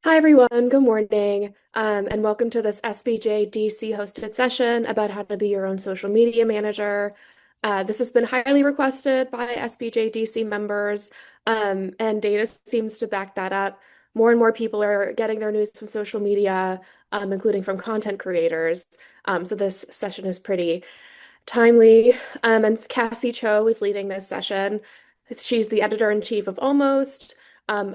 Hi, everyone. Good morning, and welcome to this SBJ DC hosted session about how to be your own social media manager. This has been highly requested by SBJ DC members, and data seems to back that up. More and more people are getting their news from social media, including from content creators. So this session is pretty timely. And Kassy Cho is leading this session. She's the editor-in-chief of Almost, an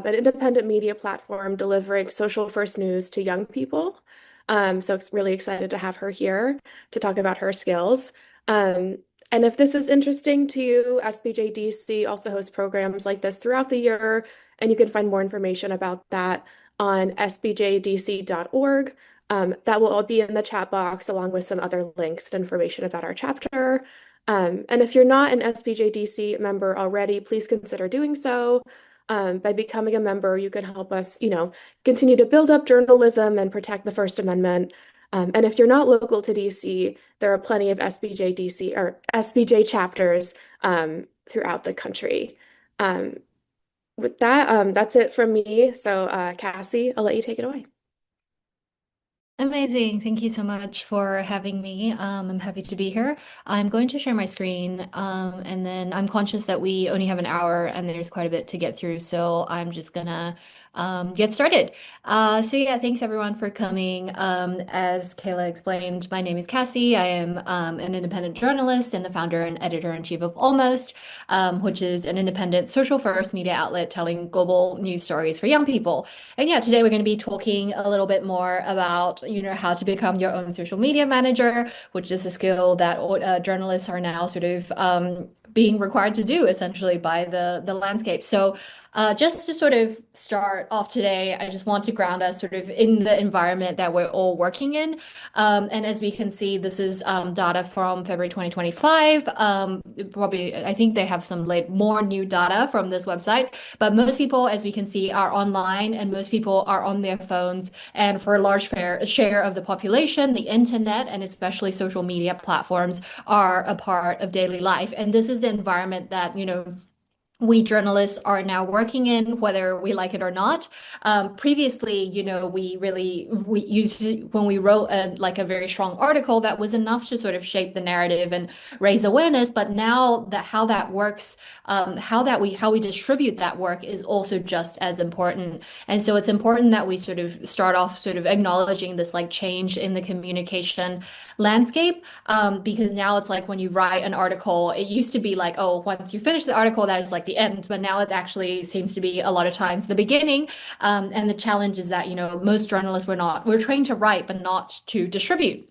independent media platform delivering social first news to young people. So it's really excited to have her here to talk about her skills. Um, and if this is interesting to you, SBJDC also hosts programs like this throughout the year, and you can find more information about that on sbjdc.org. That will all be in the chat box along with some other links and information about our chapter. And if you're not an SBJDC member already, please consider doing so. By becoming a member, you can help us, continue to build up journalism and protect the First Amendment. And if you're not local to DC, there are plenty of SBJ DC or SBJ chapters throughout the country. Um, with that, that's it from me. So, Kassy, I'll let you take it away. Amazing. Thank you so much for having me. I'm happy to be here. I'm going to share my screen, and then I'm conscious that we only have an hour and there's quite a bit to get through, so I'm just gonna get started. So yeah, thanks everyone for coming. As Kayla explained, my name is Cassie. I am an independent journalist and the founder and editor-in-chief of Almost, which is an independent social first media outlet telling global news stories for young people. And yeah, today we're going to be talking a little bit more about, how to become your own social media manager, which is a skill that journalists are now sort of being required to do essentially by the landscape. So just to sort of start off today, I just want to ground us sort of in the environment that we're all working in. And as we can see, this is data from February 2025. Probably, I think they have some more new data from this website, but most people, as we can see, are online and most people are on their phones. And for a large share of the population, the internet and especially social media platforms are a part of daily life. And this is the environment that, we journalists are now working in, whether we like it or not. Previously, we used to, when we wrote like a very strong article, that was enough to sort of shape the narrative and raise awareness. But now that how that works, how we distribute that work is also just as important. And so it's important that we sort of start off sort of acknowledging this like change in the communication landscape, because now it's like when you write an article, it used to be like, oh, once you finish the article, that is like the end. But now it actually seems to be a lot of times the beginning. And the challenge is that, most journalists we're trained to write, but not to distribute.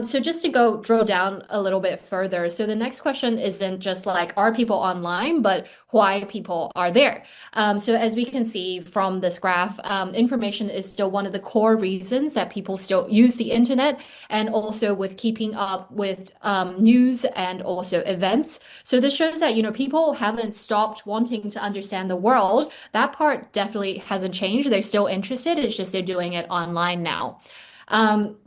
So just to go drill down a little bit further. So the next question isn't just like, are people online, but why people are there? So as we can see from this graph, information is still one of the core reasons that people still use the internet, and also with keeping up with news and also events. So this shows that, people haven't stopped wanting to understand the world. That part definitely hasn't changed. They're still interested. It's just they're doing it online now. Um,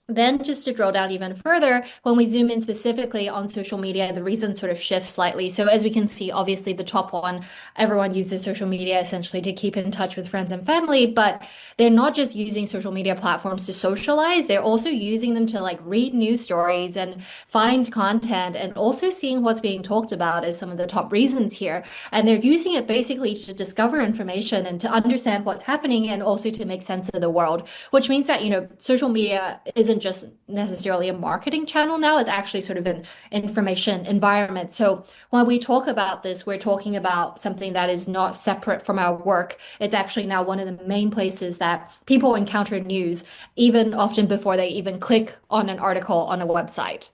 then just to drill down even further, when we zoom in specifically on social media, the reason sort of shifts slightly. So as we can see, obviously the top one, everyone uses social media essentially to keep in touch with friends and family, but they're not just using social media platforms to socialize, they're also using them to like read news stories and find content and also seeing what's being talked about as some of the top reasons here. And they're using it basically to discover information and to understand what's happening and also to make sense of the world, which means that, social media isn't just necessarily a marketing channel now, it's actually sort of an information environment. So when we talk about this, we're talking about something that is not separate from our work. It's actually now one of the main places that people encounter news, even often before they even click on an article on a website.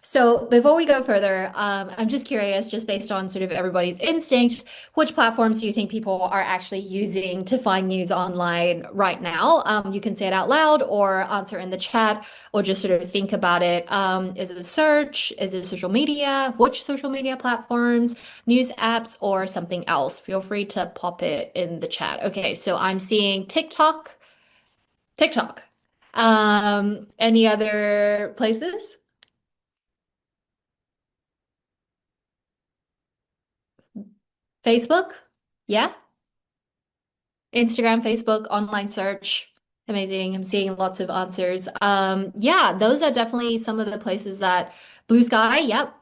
So before we go further, I'm just curious, just based on sort of everybody's instinct, which platforms do you think people are actually using to find news online right now? You can say it out loud or answer in the chat or just sort of think about it. Is it a search? Is it social media? Which social media platforms, news apps, or something else? Feel free to pop it in the chat. Okay, so I'm seeing TikTok. TikTok. Any other places? Facebook? Yeah? Instagram, Facebook, online search. Amazing. I'm seeing lots of answers. Yeah, those are definitely some of the places that Blue Sky, yep,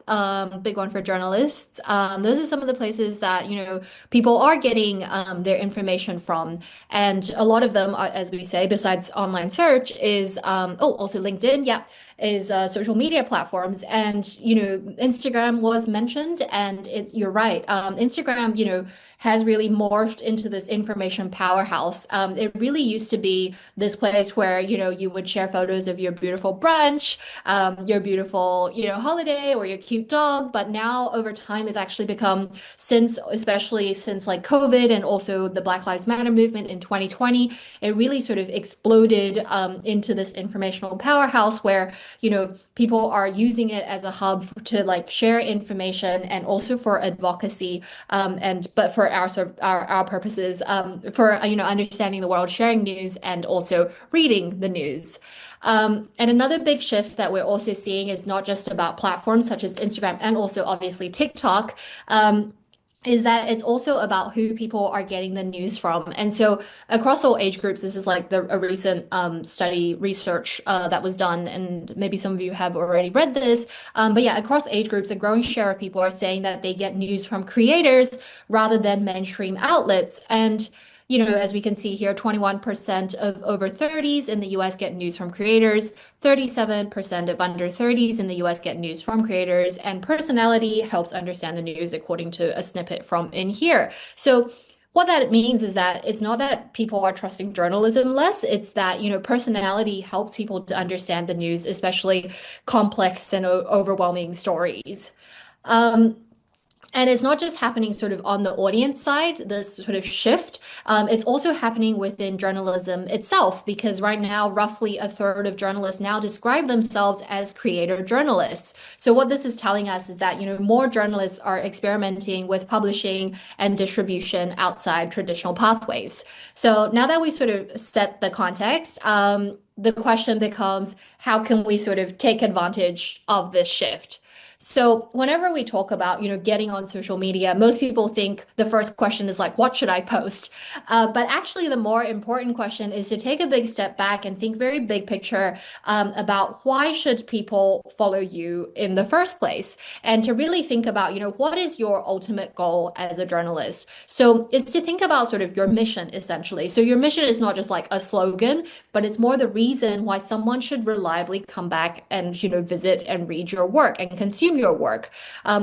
big one for journalists. Those are some of the places that, people are getting their information from. And a lot of them, as we say, besides online search, is also LinkedIn, yeah, is social media platforms. And, Instagram was mentioned, and you're right. Instagram, has really morphed into this information powerhouse. It really used to be this place where, you would share photos of your beautiful brunch, your beautiful, holiday or your cute dog. But now over time, it's actually become, especially since like COVID and also the Black Lives Matter movement in 2020, it really sort of exploded into this informational powerhouse where, people are using it as a hub to like share information and also for advocacy, and but for our sort of our purposes, for understanding the world, sharing news, and also reading the news. And another big shift that we're also seeing is not just about platforms such as Instagram and also obviously TikTok. Is that it's also about who people are getting the news from. And so across all age groups, this is like a recent study research that was done, and maybe some of you have already read this. But yeah, across age groups, a growing share of people are saying that they get news from creators rather than mainstream outlets. And as we can see here, 21% of over 30s in the US get news from creators, 37% of under 30s in the US get news from creators, and personality helps understand the news according to a snippet from in here. So what that means is that it's not that people are trusting journalism less, it's that, personality helps people to understand the news, especially complex and overwhelming stories. Um, and it's not just happening sort of on the audience side, this sort of shift. It's also happening within journalism itself, because right now, roughly a third of journalists now describe themselves as creator journalists. So what this is telling us is that, more journalists are experimenting with publishing and distribution outside traditional pathways. So now that we sort of set the context, the question becomes, how can we sort of take advantage of this shift? So whenever we talk about, getting on social media, most people think the first question is like, what should I post? But actually, the more important question is to take a big step back and think very big picture, about why should people follow you in the first place? And to really think about, what is your ultimate goal as a journalist? So it's to think about sort of your mission, essentially. So your mission is not just like a slogan, but it's more the reason why someone should reliably come back and, visit and read your work and consume your work.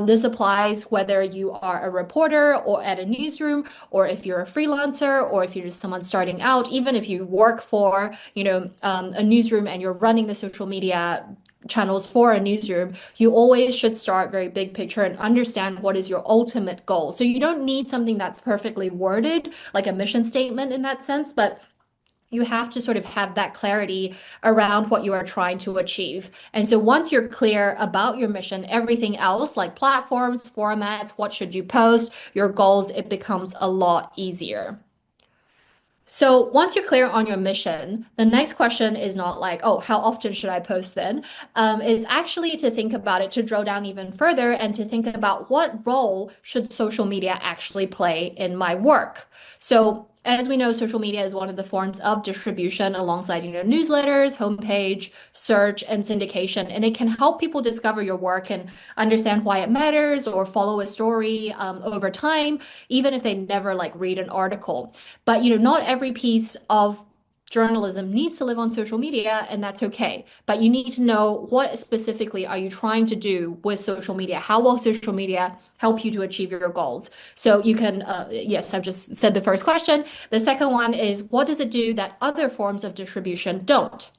This applies whether you are a reporter or at a newsroom, or if you're a freelancer, or if you're just someone starting out, even if you work for, a newsroom and you're running the social media channels for a newsroom, you always should start very big picture and understand what is your ultimate goal. So you don't need something that's perfectly worded, like a mission statement in that sense, but you have to sort of have that clarity around what you are trying to achieve. And so once you're clear about your mission, everything else like platforms, formats, what should you post, your goals, it becomes a lot easier. So once you're clear on your mission, the next question is not like, oh, how often should I post then? It's actually to think about it, to drill down even further and to think about what role should social media actually play in my work. So as we know, social media is one of the forms of distribution alongside, newsletters, homepage, search, and syndication. And it can help people discover your work and understand why it matters or follow a story over time, even if they never like read an article. But not every piece of journalism needs to live on social media, and that's okay. But you need to know what specifically are you trying to do with social media? How will social media help you to achieve your goals? So you can, yes, I've just said the first question. The second one is, what does it do that other forms of distribution don't?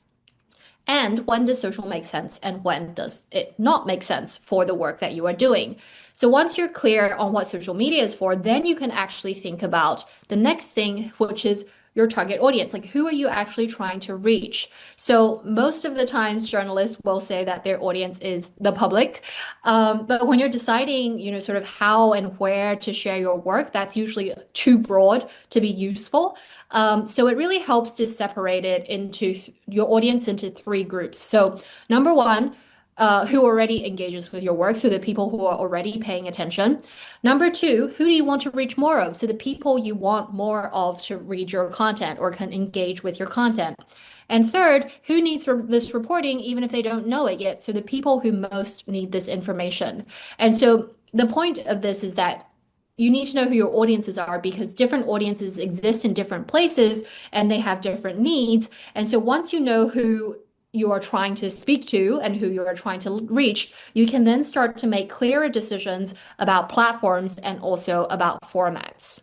And when does social make sense and when does it not make sense for the work that you are doing? So once you're clear on what social media is for, then you can actually think about the next thing, which is your target audience. Like, who are you actually trying to reach? So most of the times journalists will say that their audience is the public. But when you're deciding, sort of how and where to share your work, that's usually too broad to be useful. So it really helps to separate it into your audience into three groups. So number one, who already engages with your work, so the people who are already paying attention. Number two, who do you want to reach more of? So the people you want more of to read your content or can engage with your content. And third, who needs this reporting even if they don't know it yet? So the people who most need this information. And so the point of this is that you need to know who your audiences are because different audiences exist in different places and they have different needs. And so once you know who you are trying to speak to and who you are trying to reach, you can then start to make clearer decisions about platforms and also about formats.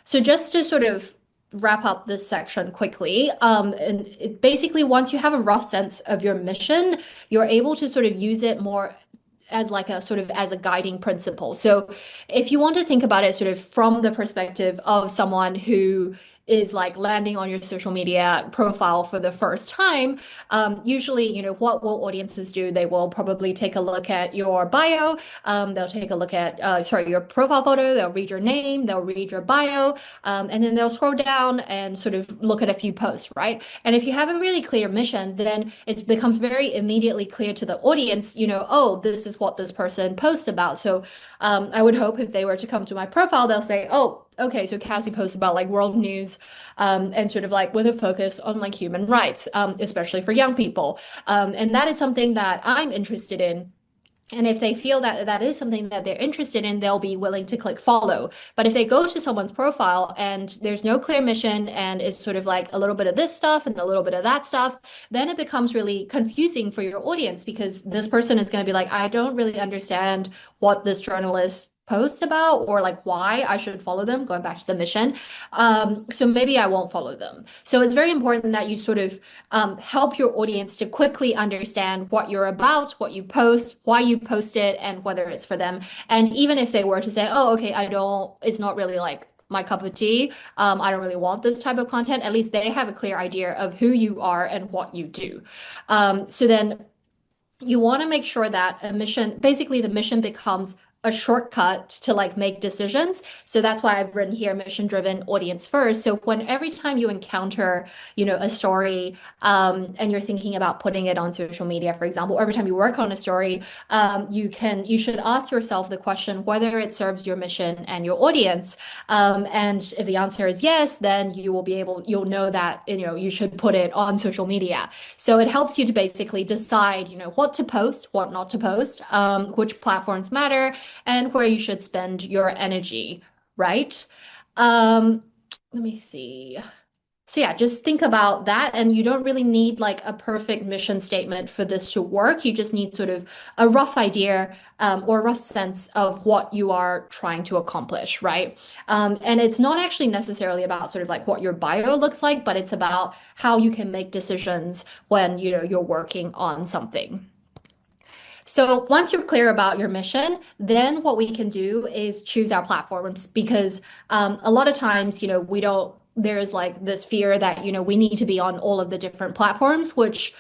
So just to sort of wrap up this section quickly, and basically once you have a rough sense of your mission, you're able to sort of use it more as like a sort of as a guiding principle. So if you want to think about it sort of from the perspective of someone who is like landing on your social media profile for the first time, usually, what will audiences do? They will probably take a look at your bio. They'll take a look at, sorry, your profile photo. They'll read your name. They'll read your bio. And then they'll scroll down and sort of look at a few posts, right? And if you have a really clear mission, then it becomes very immediately clear to the audience, oh, this is what this person posts about. So I would hope if they were to come to my profile, they'll say, oh, okay, so Kassy posts about like world news and sort of like with a focus on like human rights, especially for young people. And that is something that I'm interested in. And if they feel that that is something that they're interested in, they'll be willing to click follow. But if they go to someone's profile and there's no clear mission and it's sort of like a little bit of this stuff and a little bit of that stuff, then it becomes really confusing for your audience because this person is going to be like, I don't really understand what this journalist posts about or like why I should follow them, going back to the mission. So maybe I won't follow them. So it's very important that you sort of help your audience to quickly understand what you're about, what you post, why you post it, and whether it's for them. And even if they were to say, oh, okay, it's not really like my cup of tea. I don't really want this type of content. At least they have a clear idea of who you are and what you do. So then you want to make sure that basically the mission becomes a shortcut to like make decisions. So that's why I've written here mission driven audience first. So when every time you encounter, a story, and you're thinking about putting it on social media, for example, or every time you work on a story, you should ask yourself the question whether it serves your mission and your audience. And if the answer is yes, then you'll know that, you should put it on social media. So it helps you to basically decide, what to post, what not to post, which platforms matter, and where you should spend your energy, right? Um, Let me see. So yeah, just think about that. And you don't really need like a perfect mission statement for this to work. You just need sort of a rough idea, or a rough sense of what you are trying to accomplish, right? And it's not actually necessarily about sort of like what your bio looks like, but it's about how you can make decisions when, you're working on something. So once you're clear about your mission, then what we can do is choose our platforms because a lot of times, we don't, there's like this fear that, we need to be on all of the different platforms, which,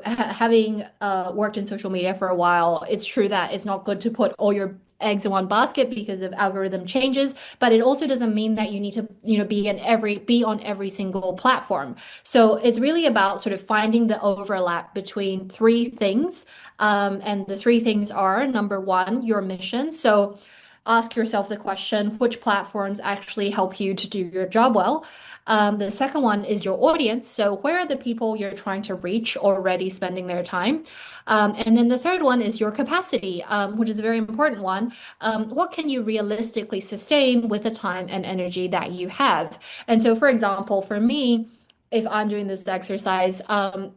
having worked in social media for a while, it's true that it's not good to put all your eggs in one basket because of algorithm changes, but it also doesn't mean that you need to, be on every single platform. So it's really about sort of finding the overlap between three things. And the three things are number one, your mission. So ask yourself the question, which platforms actually help you to do your job well? The second one is your audience. So where are the people you're trying to reach already spending their time? And then the third one is your capacity, which is a very important one. What can you realistically sustain with the time and energy that you have? And so, for example, for me, if I'm doing this exercise,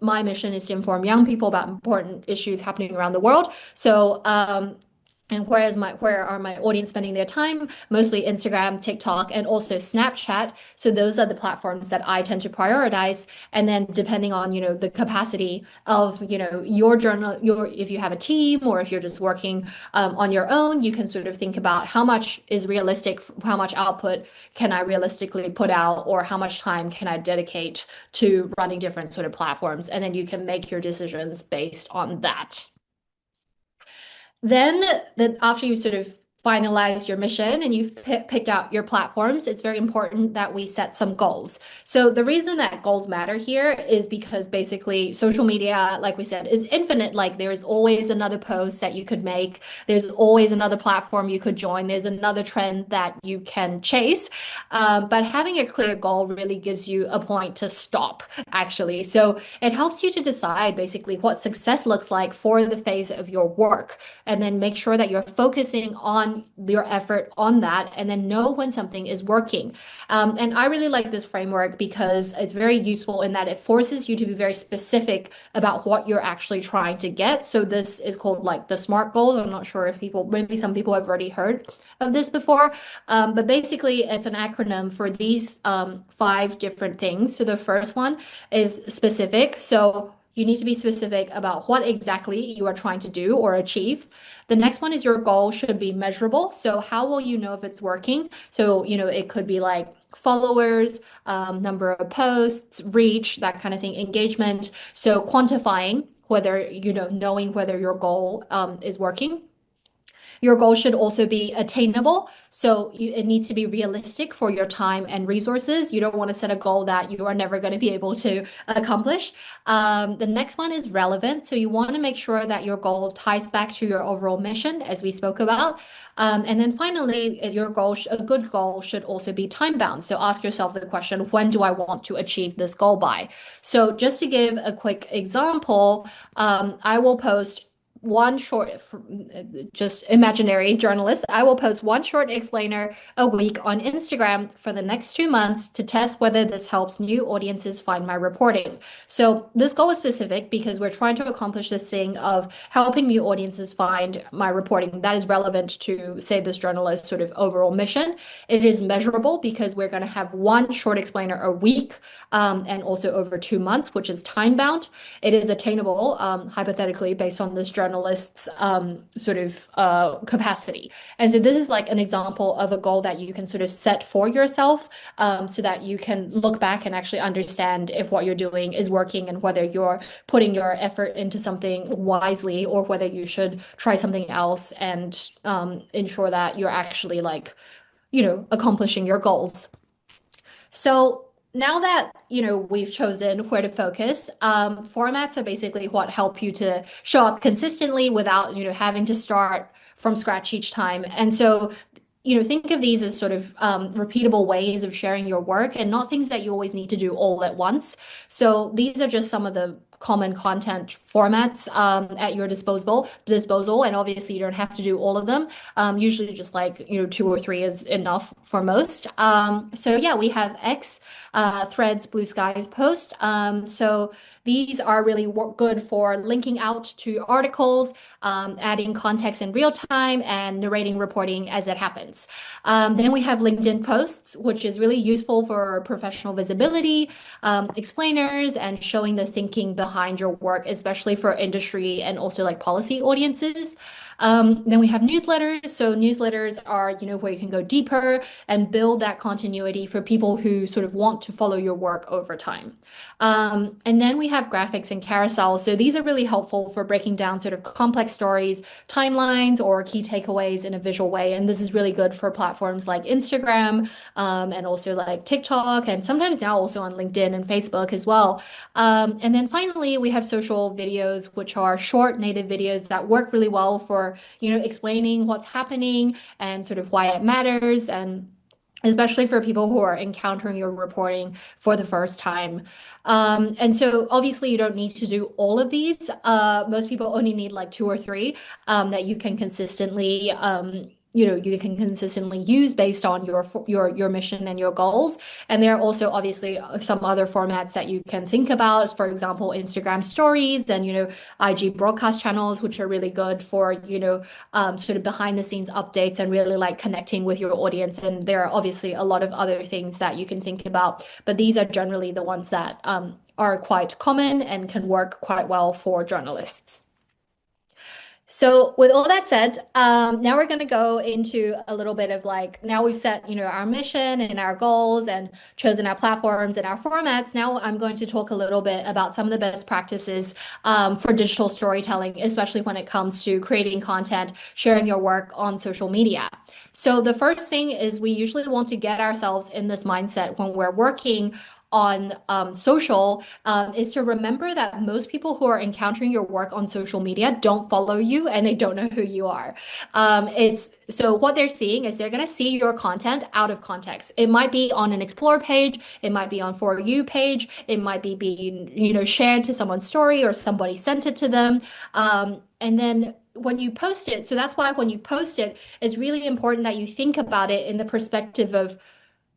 my mission is to inform young people about important issues happening around the world. So, and where are my audience spending their time? Mostly Instagram, TikTok, and also Snapchat. So those are the platforms that I tend to prioritize. And then depending on, the capacity of, your journal, if you have a team or if you're just working on your own, you can sort of think about how much is realistic, how much output can I realistically put out, or how much time can I dedicate to running different sort of platforms. And then you can make your decisions based on that. Then after you sort of finalized your mission and you've picked out your platforms, it's very important that we set some goals. So the reason that goals matter here is because basically social media, like we said, is infinite. Like there's always another post that you could make. There's always another platform you could join. There's another trend that you can chase. But having a clear goal really gives you a point to stop, actually. So it helps you to decide basically what success looks like for the phase of your work, and then make sure that you're focusing on your effort on that, and then know when something is working. And I really like this framework because it's very useful in that it forces you to be very specific about what you're actually trying to get. So this is called like the SMART goal. I'm not sure if people, maybe some people have already heard of this before, but basically it's an acronym for these five different things. So the first one is specific. So you need to be specific about what exactly you are trying to do or achieve. The next one is your goal should be measurable. So how will you know if it's working? So, it could be like followers, number of posts, reach, that kind of thing, engagement. So quantifying whether, knowing whether your goal is working. Your goal should also be attainable. So it needs to be realistic for your time and resources. You don't want to set a goal that you are never going to be able to accomplish. The next one is relevant. So you want to make sure that your goal ties back to your overall mission, as we spoke about. And then finally, your goal, a good goal should also be time bound. So ask yourself the question, when do I want to achieve this goal by? So just to give a quick example, I will post one short, just imaginary journalist, I will post one short explainer a week on Instagram for the next 2 months to test whether this helps new audiences find my reporting. So this goal is specific because we're trying to accomplish this thing of helping new audiences find my reporting. That is relevant to, say, this journalist's sort of overall mission. It is measurable because we're going to have one short explainer a week, and also over 2 months, which is time bound. It is attainable, hypothetically, based on this journalist's sort of capacity. And so this is like an example of a goal that you can sort of set for yourself, so that you can look back and actually understand if what you're doing is working and whether you're putting your effort into something wisely or whether you should try something else and ensure that you're actually like, accomplishing your goals. So now that we've chosen where to focus, formats are basically what help you to show up consistently without having to start from scratch each time. And so think of these as sort of repeatable ways of sharing your work and not things that you always need to do all at once. So these are just some of the common content formats at your disposal, and obviously you don't have to do all of them. Usually just like two or three is enough for most. So yeah, we have X, Threads, Blue Skies, Post. So these are really good for linking out to articles, adding context in real time, and narrating reporting as it happens. Then we have LinkedIn posts, which is really useful for professional visibility, explainers, and showing the thinking behind your work, especially for industry and also like policy audiences. Then we have newsletters. So newsletters are, where you can go deeper and build that continuity for people who sort of want to follow your work over time. And then we have graphics and carousels. So these are really helpful for breaking down sort of complex stories, timelines, or key takeaways in a visual way. And this is really good for platforms like Instagram, and also like TikTok, and sometimes now also on LinkedIn and Facebook as well. And then finally, we have social videos, which are short native videos that work really well for, explaining what's happening and sort of why it matters, and especially for people who are encountering your reporting for the first time. And so obviously you don't need to do all of these. Most people only need like two or three that you can consistently use based on your mission and your goals. And there are also obviously some other formats that you can think about. For example, Instagram stories and IG broadcast channels, which are really good for sort of behind the scenes updates and really like connecting with your audience. And there are obviously a lot of other things that you can think about, but these are generally the ones that are quite common and can work quite well for journalists. So with all that said, now we're going to go into a little bit of like, now we've set, our mission and our goals and chosen our platforms and our formats. Now I'm going to talk a little bit about some of the best practices for digital storytelling, especially when it comes to creating content, sharing your work on social media. So the first thing is we usually want to get ourselves in this mindset when we're working on social is to remember that most people who are encountering your work on social media don't follow you and they don't know who you are. It's so what they're seeing is they're going to see your content out of context. It might be on an explore page, it might be on For You page, it might be being, shared to someone's story or somebody sent it to them. And then when you post it, so that's why when you post it, it's really important that you think about it in the perspective of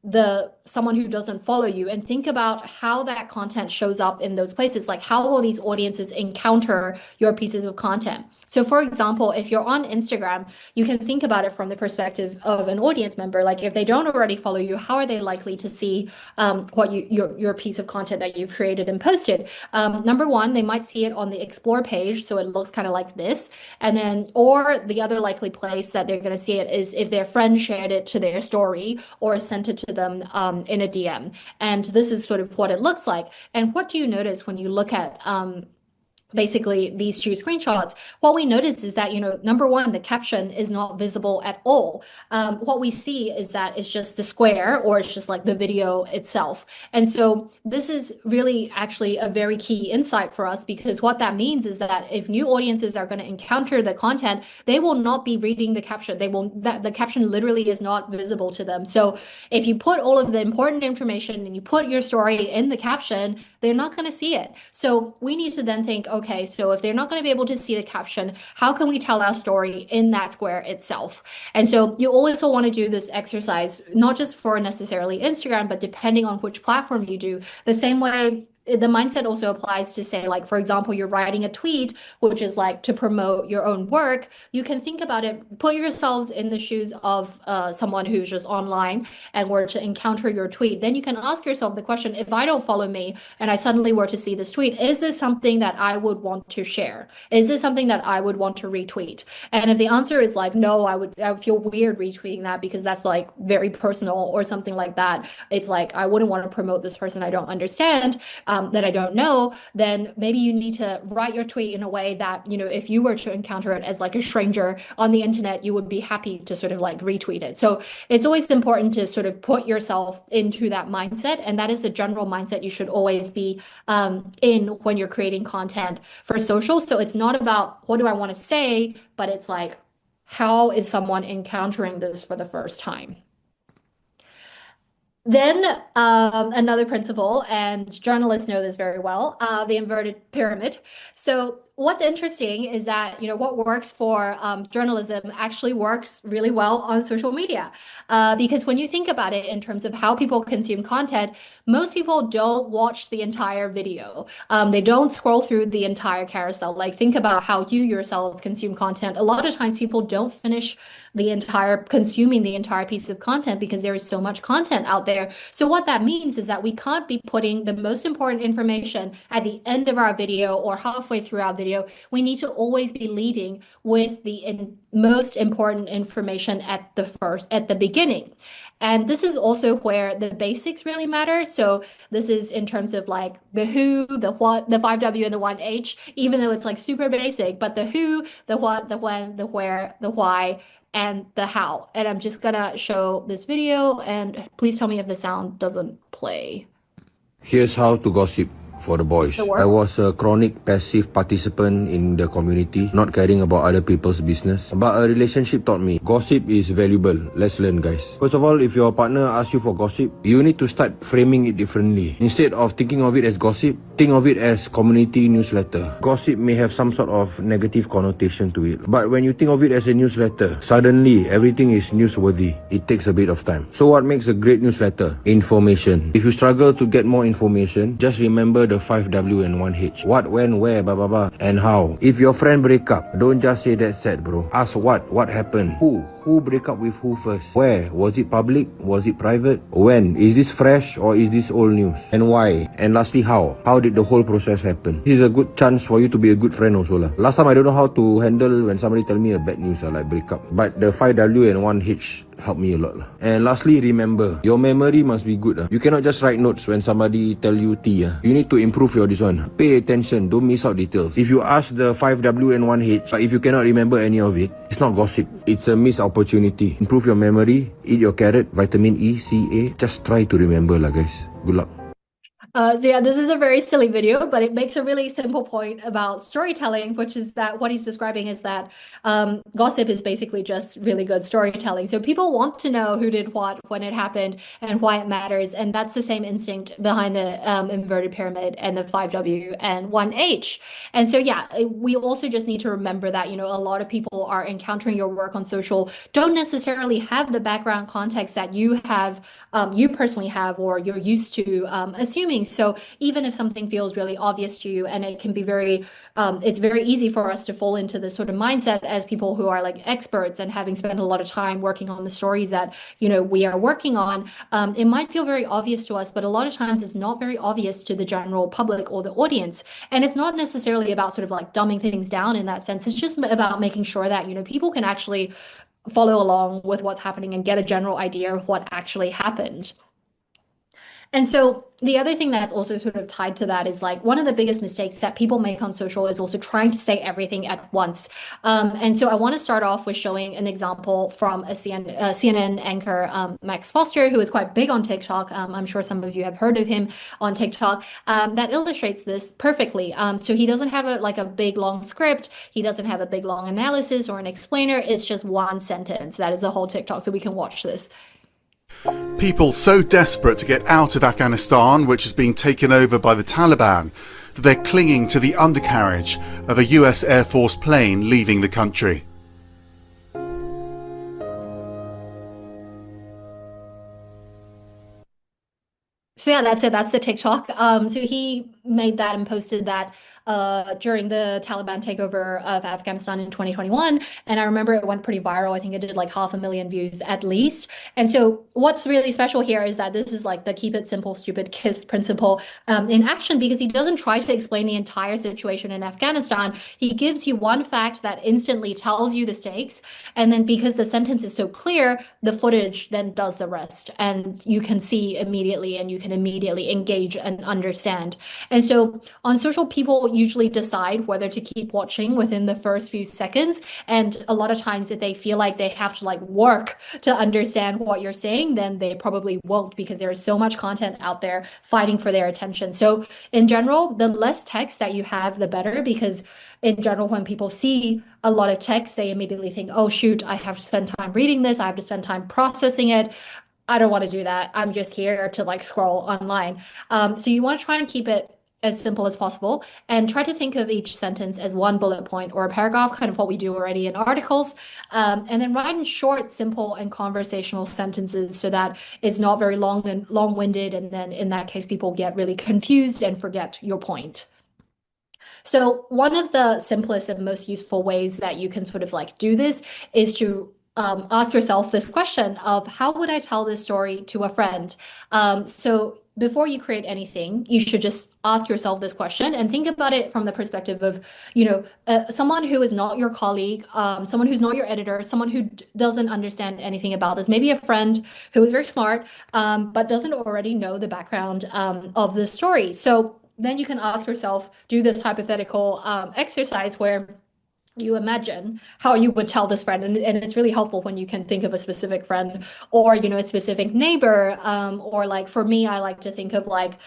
the someone who doesn't follow you and think about how that content shows up in those places. Like, how will these audiences encounter your pieces of content? So for example, if you're on Instagram, you can think about it from the perspective of an audience member. Like, if they don't already follow you, how are they likely to see what your piece of content that you've created and posted? Number one, they might see it on the explore page, so it looks kind of like this. And then, or the other likely place that they're going to see it is if their friend shared it to their story or sent it to them in a DM. And this is sort of what it looks like. And what do you notice when you look at basically these two screenshots? What we notice is that, number one, the caption is not visible at all. What we see is that it's just the square, or it's just like the video itself. And so this is really actually a very key insight for us, because what that means is that if new audiences are going to encounter the content, they will not be reading the caption. The caption literally is not visible to them. So if you put all of the important information and you put your story in the caption, they're not going to see it. So we need to then think, okay, so if they're not going to be able to see the caption, how can we tell our story in that square itself? And so you also want to do this exercise, not just for necessarily Instagram, but depending on which platform you do, the same way the mindset also applies to, say, like, for example, you're writing a tweet, which is like to promote your own work. You can think about it, put yourselves in the shoes of someone who's just online and were to encounter your tweet. Then you can ask yourself the question, if I don't follow me and I suddenly were to see this tweet, is this something that I would want to share? Is this something that I would want to retweet? And if the answer is like, no, I would feel weird retweeting that because that's like very personal or something like that. It's like, I wouldn't want to promote this person I don't understand. That I don't know, then maybe you need to write your tweet in a way that, if you were to encounter it as like a stranger on the internet, you would be happy to sort of like retweet it. So it's always important to sort of put yourself into that mindset. And that is the general mindset you should always be in when you're creating content for social. So it's not about what do I want to say, but it's like, how is someone encountering this for the first time? Then another principle, and journalists know this very well, the inverted pyramid. So what's interesting is that, what works for journalism actually works really well on social media. Because when you think about it in terms of how people consume content, most people don't watch the entire video. They don't scroll through the entire carousel. Like, think about how you yourselves consume content. A lot of times people don't finish consuming the entire piece of content because there is so much content out there. So what that means is that we can't be putting the most important information at the end of our video or halfway through our video. We need to always be leading with the most important information at the beginning. And this is also where the basics really matter. So this is in terms of like the who, the what, the 5W and the 1H, even though it's like super basic, but the who, the what, the when, the where, the why, and the how. And I'm just gonna show this video, and please tell me if the sound doesn't play. Here's how to gossip for the boys. I was a chronic passive participant in the community, not caring about other people's business. But a relationship taught me gossip is valuable. Let's learn, guys. First of all, if your partner asks you for gossip, you need to start framing it differently. Instead of thinking of it as gossip, think of it as community newsletter. Gossip may have some sort of negative connotation to it, but when you think of it as a newsletter, suddenly everything is newsworthy. It takes a bit of time. So what makes a great newsletter? Information. If you struggle to get more information, just remember remember the 5W and 1H. What, when, where, blah, blah, blah, and how. If your friend break up, don't just say that's sad, bro. Ask what happened, who break up with who first, where, was it public, was it private, when, is this fresh or is this old news, and why, and lastly how did the whole process happen. This is a good chance for you to be a good friend also lah. Last time I don't know how to handle when somebody tell me a bad news like breakup, but the 5W and 1H helped me a lot lah. And lastly, remember, your memory must be good. You cannot just write notes when somebody tell you T. You need to improve your this one. Pay attention, don't miss out details. If you ask the 5W and 1H, but if you cannot remember any of it, it's not gossip, it's a missed opportunity. Improve your memory, eat your carrot, vitamin E, C, A. Just try to remember lah guys. Good luck. So yeah, this is a very silly video, but it makes a really simple point about storytelling, which is that what he's describing is that gossip is basically just really good storytelling. So people want to know who did what, when it happened, and why it matters. And that's the same instinct behind the inverted pyramid and the 5W and 1H. And so yeah, we also just need to remember that, you know, a lot of people are encountering your work on social, don't necessarily have the background context that you have, you personally have, or you're used to assuming. So even if something feels really obvious to you, and it can be it's very easy for us to fall into this sort of mindset as people who are like experts and having spent a lot of time working on the stories that, you know, we are working on. It might feel very obvious to us, but a lot of times it's not very obvious to the general public or the audience. And it's not necessarily about sort of like dumbing things down in that sense. It's just about making sure that, you know, people can actually follow along with what's happening and get a general idea of what actually happened. And so the other thing that's also sort of tied to that is like one of the biggest mistakes that people make on social is also trying to say everything at once. And so I want to start off with showing an example from a CNN anchor, Max Foster, who is quite big on TikTok. I'm sure some of you have heard of him on TikTok. That illustrates this perfectly. So he doesn't have like a big long script. He doesn't have a big long analysis or an explainer. It's just one sentence. That is the whole TikTok. So we can watch this. People so desperate to get out of Afghanistan, which is being taken over by the Taliban, that they're clinging to the undercarriage of a US Air Force plane leaving the country. So yeah, that's it. That's the TikTok. So he made that and posted that during the Taliban takeover of Afghanistan in 2021. And I remember it went pretty viral. I think it did like 500,000 views at least. And so what's really special here is that this is like the keep it simple, stupid KISS principle in action, because he doesn't try to explain the entire situation in Afghanistan. He gives you one fact that instantly tells you the stakes. And then because the sentence is so clear, the footage then does the rest. And you can see immediately, and you can immediately engage and understand. And so on social, people usually decide whether to keep watching within the first few seconds. And a lot of times if they feel like they have to like work to understand what you're saying, then they probably won't, because there is so much content out there fighting for their attention. So in general, the less text that you have, the better, because in general, when people see a lot of text, they immediately think, oh, shoot, I have to spend time reading this. I have to spend time processing it. I don't want to do that. I'm just here to like scroll online. So you want to try and keep it as simple as possible, and try to think of each sentence as one bullet point or a paragraph, kind of what we do already in articles. And then write in short, simple, and conversational sentences so that it's not very long and long-winded. And then in that case, people get really confused and forget your point. So one of the simplest and most useful ways that you can sort of like do this is to ask yourself this question of how would I tell this story to a friend? So before you create anything, you should just ask yourself this question and think about it from the perspective of, you know, someone who is not your colleague, someone who's not your editor, someone who doesn't understand anything about this, maybe a friend who is very smart, but doesn't already know the background of the story. So then you can ask yourself, do this hypothetical exercise where you imagine how you would tell this friend, and it's really helpful when you can think of a specific friend or, you know, a specific neighbor, or like for me, I like to think of like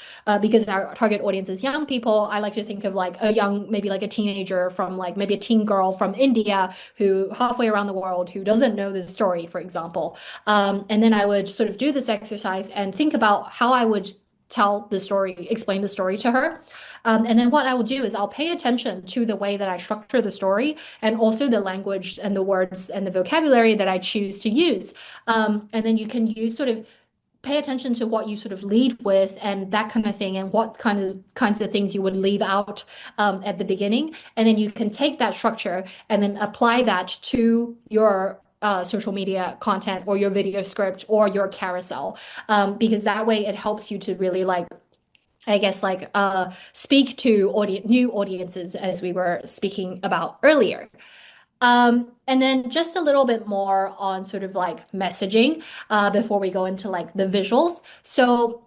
because our target audience is young people, I like to think of like a young, maybe like a teenager from like maybe a teen girl from India who halfway around the world who doesn't know this story, for example. And then I would sort of do this exercise and think about how I would tell the story, explain the story to her. And then what I will do is I'll pay attention to the way that I structure the story, and also the language and the words and the vocabulary that I choose to use. And then you can use sort of pay attention to what you sort of lead with and that kind of thing, and what kinds of things you would leave out at the beginning. And then you can take that structure and then apply that to your social media content or your video script or your carousel, because that way it helps you to really like, I guess, like speak to new audiences, as we were speaking about earlier. And then just a little bit more on sort of like messaging before we go into like the visuals. So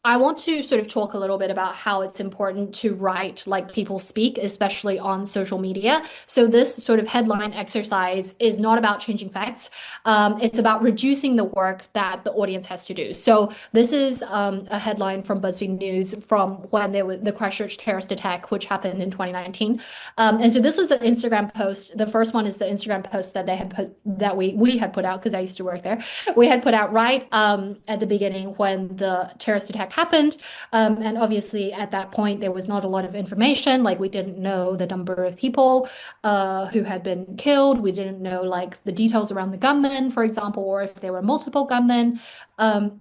I want to sort of talk a little bit about how it's important to write like people speak, especially on social media. So this sort of headline exercise is not about changing facts. It's about reducing the work that the audience has to do. So this is a headline from BuzzFeed News from when there was the Christchurch terrorist attack, which happened in 2019. And so this was the Instagram post. The first one is the Instagram post that they had put that we had put out, because I used to work there. We had put out right at the beginning when the terrorist attack happened. And obviously, at that point, there was not a lot of information. Like, we didn't know the number of people who had been killed. We didn't know, like, the details around the gunmen, for example, or if there were multiple gunmen. And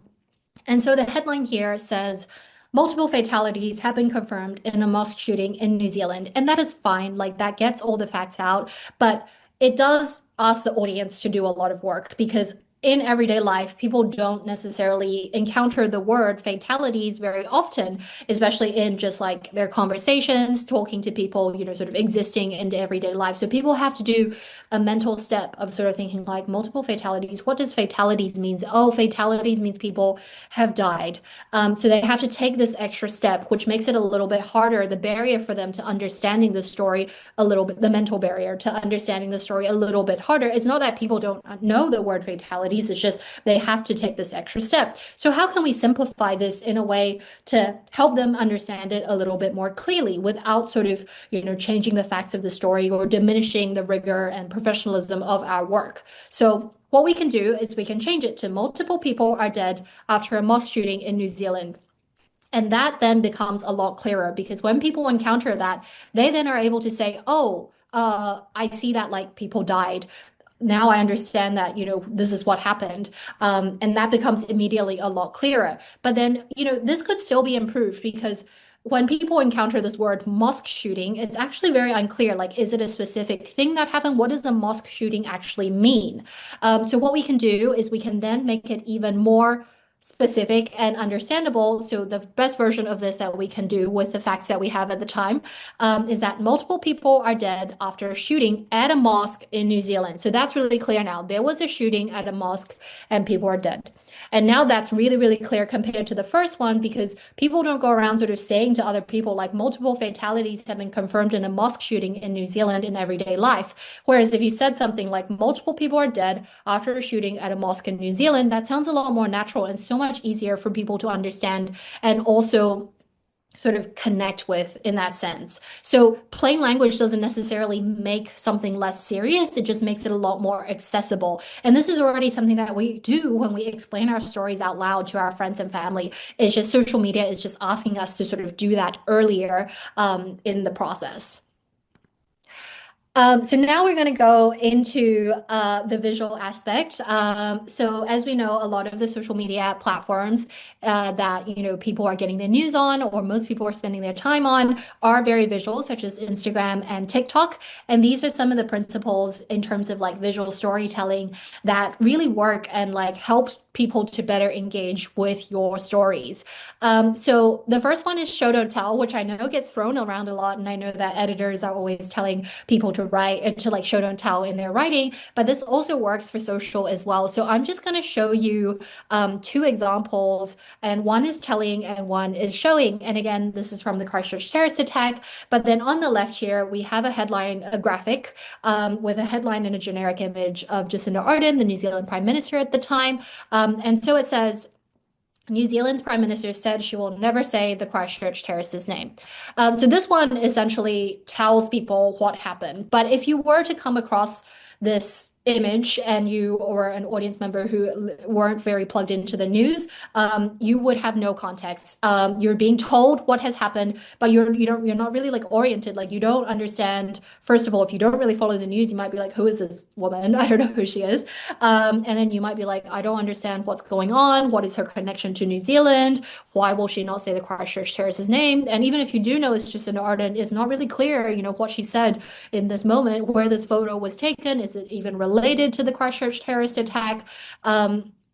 so the headline here says, multiple fatalities have been confirmed in a mosque shooting in New Zealand. And that is fine. Like, that gets all the facts out. But it does ask the audience to do a lot of work, because in everyday life, people don't necessarily encounter the word fatalities very often, especially in just like their conversations, talking to people, you know, sort of existing in everyday life. So people have to do a mental step of sort of thinking like, multiple fatalities. What does fatalities means? Oh, fatalities means people have died. So they have to take this extra step, which makes it a little bit harder. The barrier for them to understanding the story a little bit, the mental barrier to understanding the story a little bit harder. It's not that people don't know the word fatality. It's just they have to take this extra step. So how can we simplify this in a way to help them understand it a little bit more clearly without sort of, you know, changing the facts of the story or diminishing the rigor and professionalism of our work? So what we can do is we can change it to multiple people are dead after a mosque shooting in New Zealand. And that then becomes a lot clearer, because when people encounter that, they then are able to say, oh, I see that like people died. Now I understand that, you know, this is what happened. And that becomes immediately a lot clearer. But then, you know, this could still be improved, because when people encounter this word mosque shooting, it's actually very unclear. Like, is it a specific thing that happened? What does a mosque shooting actually mean? So what we can do is we can then make it even more specific and understandable. So the best version of this that we can do with the facts that we have at the time is that multiple people are dead after a shooting at a mosque in New Zealand. So that's really clear now. There was a shooting at a mosque and people are dead. And now that's really, really clear compared to the first one, because people don't go around sort of saying to other people like multiple fatalities have been confirmed in a mosque shooting in New Zealand in everyday life. Whereas if you said something like multiple people are dead after a shooting at a mosque in New Zealand, that sounds a lot more natural and so much easier for people to understand and also sort of connect with in that sense. So plain language doesn't necessarily make something less serious. It just makes it a lot more accessible. And this is already something that we do when we explain our stories out loud to our friends and family. It's just social media is just asking us to sort of do that earlier in the process. So now we're going to go into the visual aspect. So as we know, a lot of the social media platforms that, you know, people are getting their news on, or most people are spending their time on, are very visual, such as Instagram and TikTok. And these are some of the principles in terms of like visual storytelling that really work and like help people to better engage with your stories. So the first one is show, don't tell, which I know gets thrown around a lot. And I know that editors are always telling people to write, to like show, don't tell in their writing, but this also works for social as well. So I'm just going to show you two examples, and one is telling and one is showing. And again, this is from the Christchurch terrorist attack. But then on the left here, we have a headline, a graphic with a headline and a generic image of Jacinda Ardern, the New Zealand Prime Minister at the time. And so it says, New Zealand's Prime Minister said she will never say the Christchurch terrorist's name. So this one essentially tells people what happened. But if you were to come across this image and you or an audience member who weren't very plugged into the news, you would have no context. You're being told what has happened, but you're not really like oriented. Like you don't understand. First of all, if you don't really follow the news, you might be like, who is this woman? I don't know who she is. And then you might be like, I don't understand what's going on. What is her connection to New Zealand? Why will she not say the Christchurch terrorist's name? And even if you do know it's just an art and it's not really clear, what she said in this moment, where this photo was taken, is it even related to the Christchurch terrorist attack?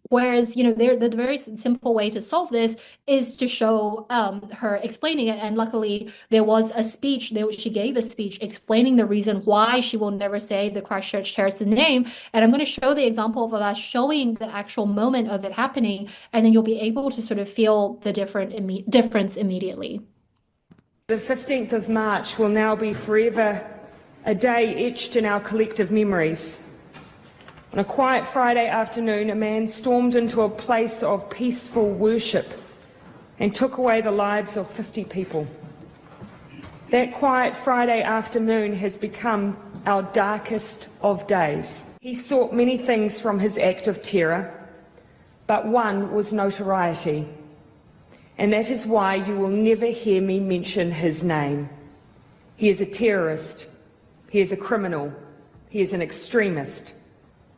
Whereas, the very simple way to solve this is to show her explaining it. And luckily, there was a speech, she gave a speech explaining the reason why she will never say the Christchurch terrorist's name. And I'm going to show the example of us showing the actual moment of it happening, and then you'll be able to sort of feel the difference immediately. The 15th of March will now be forever a day etched in our collective memories. On a quiet Friday afternoon, a man stormed into a place of peaceful worship and took away the lives of 50 people. That quiet Friday afternoon has become our darkest of days. He sought many things from his act of terror, but one was notoriety. And that is why you will never hear me mention his name. He is a terrorist. He is a criminal. He is an extremist.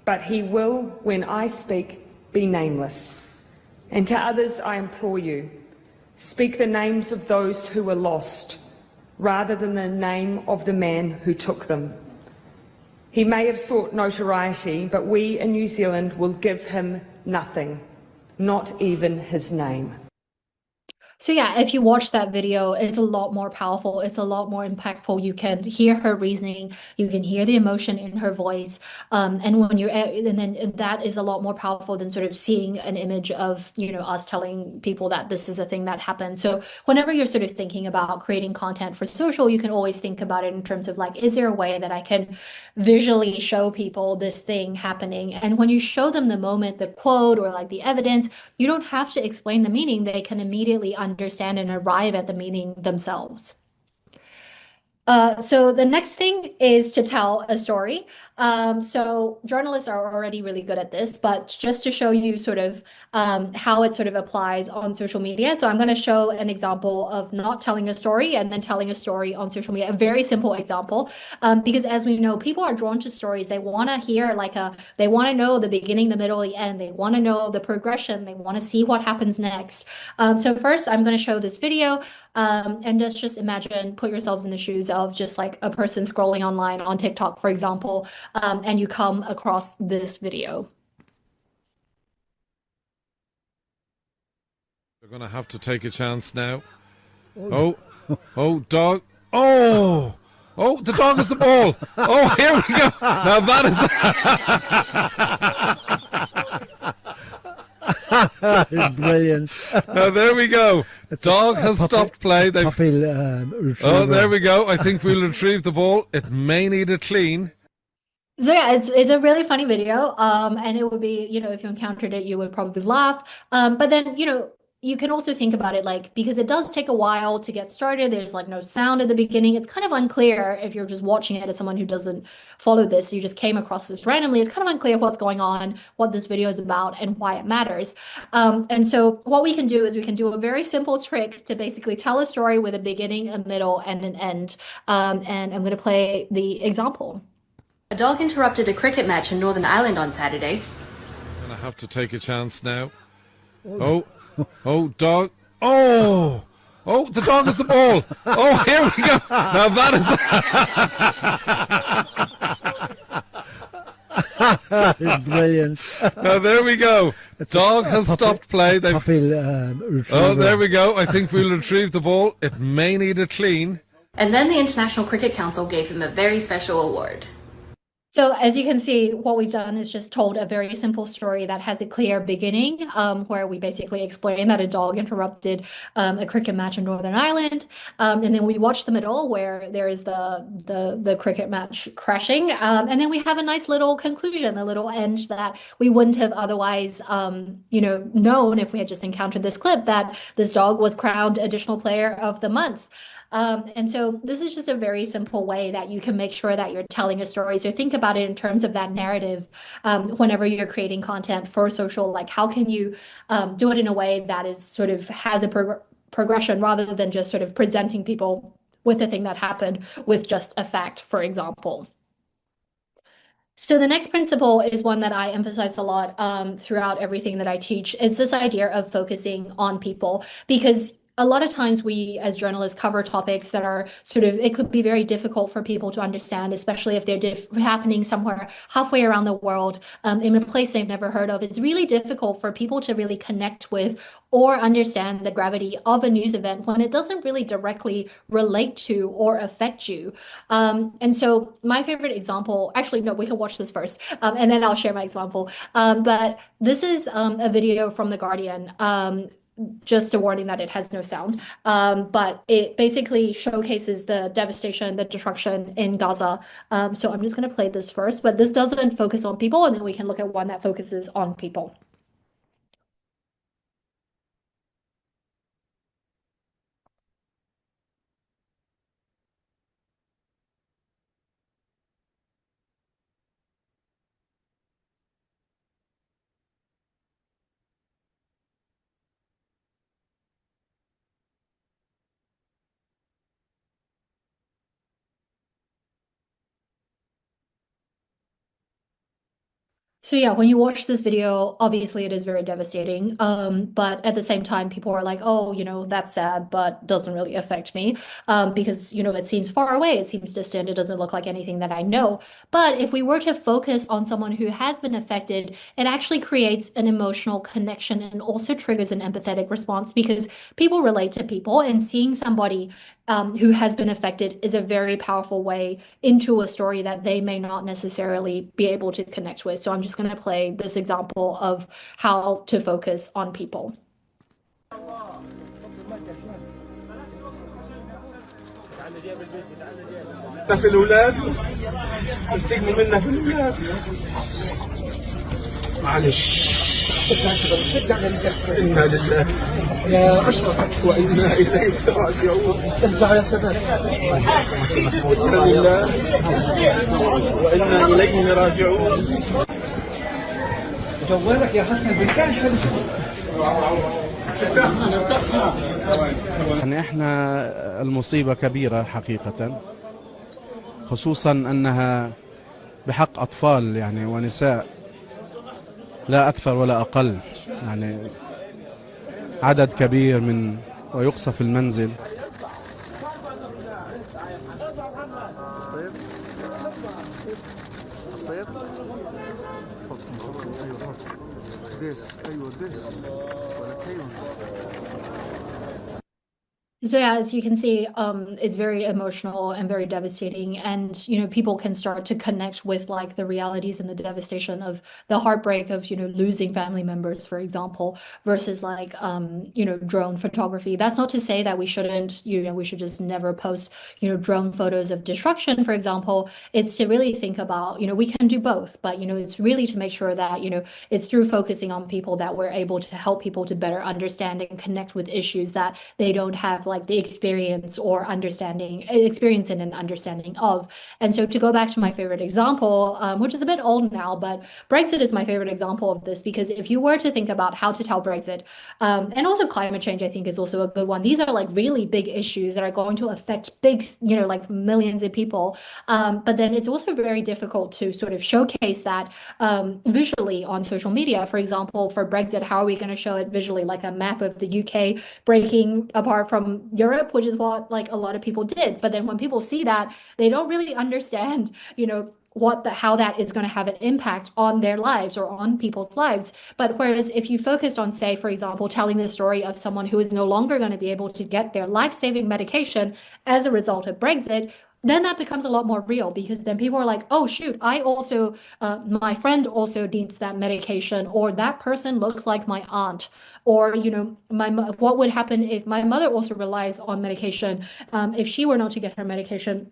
But he will, when I speak, be nameless. And to others I implore you, speak the names of those who were lost, rather than the name of the man who took them. He may have sought notoriety, but we in New Zealand will give him nothing, not even his name. So yeah, if you watch that video, it's a lot more powerful. It's a lot more impactful. You can hear her reasoning. You can hear the emotion in her voice. And then that is a lot more powerful than sort of seeing an image of, us telling people that this is a thing that happened. So whenever you're sort of thinking about creating content for social, you can always think about it in terms of like, is there a way that I can visually show people this thing happening? And when you show them the moment, the quote or like the evidence, you don't have to explain the meaning. They can immediately understand and arrive at the meaning themselves. So the next thing is to tell a story. So journalists are already really good at this, but just to show you sort of how it sort of applies on social media. So I'm going to show an example of not telling a story and then telling a story on social media, a very simple example, because as we know, people are drawn to stories. They want to hear they want to know the beginning, the middle, the end. They want to know the progression. They want to see what happens next. So first, I'm going to show this video. And just imagine, put yourselves in the shoes of just like a person scrolling online on TikTok, for example, and you come across this video. We're going to have to take a chance now. Oh, dog. Oh, the dog has the ball. Oh, here we go. Now that is... It's brilliant. Now there we go. Dog has stopped play. Oh, there we go. I think we'll retrieve the ball. It may need a clean. So yeah, it's a really funny video. And it would be, if you encountered it, you would probably laugh. But then, you can also think about it because it does take a while to get started. There's like no sound at the beginning. It's kind of unclear if you're just watching it as someone who doesn't follow this. You just came across this randomly. It's kind of unclear what's going on, what this video is about, and why it matters. And so what we can do is we can do a very simple trick to basically tell a story with a beginning, a middle, and an end. And I'm going to play the example. A dog interrupted a cricket match in Northern Ireland on Saturday. I'm going to have to take a chance now. Dog. Oh, the dog has the ball. Oh, here we go. Now that is... It's brilliant. Now there we go. Dog has stopped play. Oh, there we go. I think we'll retrieve the ball. It may need a clean. And then the International Cricket Council gave him a very special award. So as you can see, what we've done is just told a very simple story that has a clear beginning, where we basically explain that a dog interrupted a cricket match in Northern Ireland, and then we watch the middle where there is the cricket match crashing, and then we have a nice little conclusion, a little end that we wouldn't have otherwise, known if we had just encountered this clip, that this dog was crowned Additional Player of the Month. And so this is just a very simple way that you can make sure that you're telling a story. So think about it in terms of that narrative whenever you're creating content for social. Like, how can you do it in a way that is sort of has a progression rather than just sort of presenting people with a thing that happened with just a fact, for example. So the next principle is one that I emphasize a lot throughout everything that I teach, is this idea of focusing on people, because a lot of times we as journalists cover topics that are sort of, it could be very difficult for people to understand, especially if they're happening somewhere halfway around the world in a place they've never heard of. It's really difficult for people to really connect with or understand the gravity of a news event when it doesn't really directly relate to or affect you. And so my favorite example, actually, no, we can watch this first, and then I'll share my example. But this is a video from The Guardian. Just a warning that it has no sound, but it basically showcases the devastation, the destruction in Gaza. So I'm just going to play this first, but this doesn't focus on people, and then we can look at one that focuses on people. So yeah, when you watch this video, obviously it is very devastating. But at the same time, people are like, oh, that's sad, but doesn't really affect me. Because, it seems far away, it seems distant, it doesn't look like anything that I know. But if we were to focus on someone who has been affected, it actually creates an emotional connection and also triggers an empathetic response because people relate to people, and seeing somebody who has been affected is a very powerful way into a story that they may not necessarily be able to connect with. So I'm just going to play this example of how to focus on people. في الولاد بتجمع منا في الولاد معلش إنا لله يا أشرف وإنا إليه راجعون ارجع يا شباب إنا لله وإنا إليه راجعون جوالك يا حسن بالكاش يعني احنا المصيبة كبيرة حقيقة، خصوصا انها بحق اطفال يعني ونساء لا اكثر ولا اقل، يعني عدد كبير من ويقصف المنزل. So yeah, as you can see, it's very emotional and very devastating. And, people can start to connect with like the realities and the devastation of the heartbreak of, losing family members, for example, versus like, drone photography. That's not to say that we shouldn't, we should just never post, drone photos of destruction, for example. It's to really think about, we can do both, but, it's really to make sure that, it's through focusing on people that we're able to help people to better understand and connect with issues that they don't have like the experience in and understanding of. And so to go back to my favorite example, which is a bit old now, but Brexit is my favorite example of this, because if you were to think about how to tell Brexit, and also climate change, I think is also a good one. These are like really big issues that are going to affect big, like millions of people. But then it's also very difficult to sort of showcase that visually on social media. For example, for Brexit, how are we going to show it visually, like a map of the UK breaking apart from Europe, which is what like a lot of people did. But then when people see that, they don't really understand, how that is going to have an impact on their lives or on people's lives. But whereas if you focused on, say, for example, telling the story of someone who is no longer going to be able to get their life-saving medication as a result of Brexit, then that becomes a lot more real, because then people are like, oh shoot, I also my friend also needs that medication, or that person looks like my aunt, or what would happen if my mother also relies on medication, if she were not to get her medication,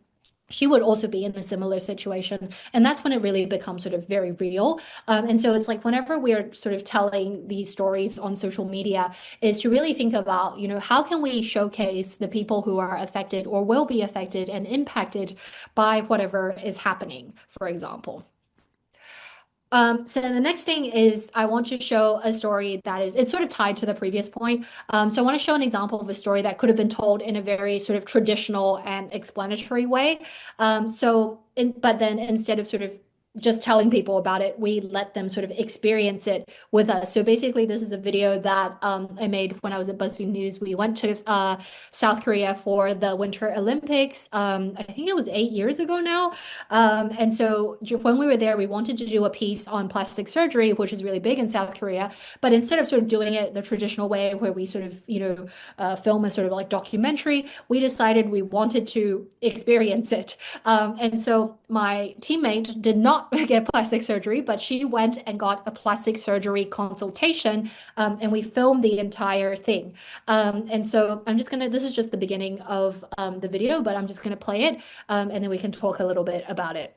she would also be in a similar situation. And that's when it really becomes sort of very real. And so it's like whenever we're sort of telling these stories on social media, is to really think about, how can we showcase the people who are affected or will be affected and impacted by whatever is happening, for example. So the next thing is I want to show a story it's sort of tied to the previous point. So I want to show an example of a story that could have been told in a very sort of traditional and explanatory way. But then instead of sort of just telling people about it, we let them sort of experience it with us. So basically, this is a video that I made when I was at BuzzFeed News. We went to South Korea for the Winter Olympics. I think it was 8 years ago now. And so when we were there, we wanted to do a piece on plastic surgery, which is really big in South Korea. But instead of sort of doing it the traditional way where we sort of, film a sort of like documentary, we decided we wanted to experience it. And so my teammate did not get plastic surgery, but she went and got a plastic surgery consultation, and we filmed the entire thing. And so this is just the beginning of the video, but I'm just gonna play it, and then we can talk a little bit about it.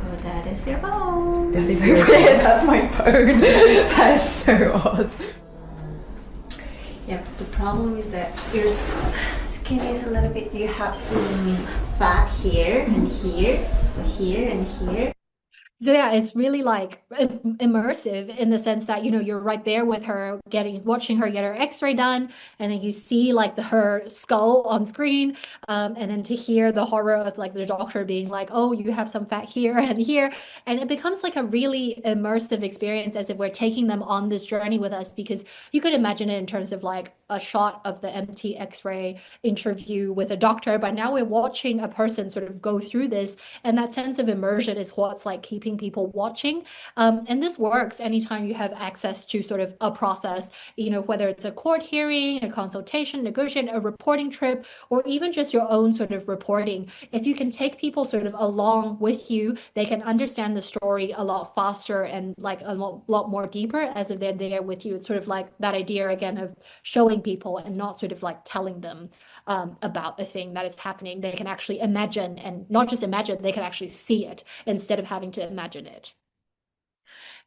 Oh, that is your phone. This is your That's my phone. That is so odd. Yeah, the problem is that your skin is a little bit, you have some fat here and here, so here and here. So yeah, it's really like immersive in the sense that, you're right there with her watching her get her x-ray done, and then you see like her skull on screen, and then to hear the horror of like the doctor being like, oh, you have some fat here and here. And it becomes like a really immersive experience, as if we're taking them on this journey with us, because you could imagine it in terms of like a shot of the empty x-ray interview with a doctor, but now we're watching a person sort of go through this, and that sense of immersion is what's like keeping people watching. And this works anytime you have access to sort of a process, whether it's a court hearing, a consultation, negotiation, a reporting trip, or even just your own sort of reporting. If you can take people sort of along with you, they can understand the story a lot faster and like a lot more deeper, as if they're there with you. It's sort of like that idea again of showing people and not sort of like telling them about a thing that is happening. They can actually imagine, and not just imagine, they can actually see it instead of having to imagine it.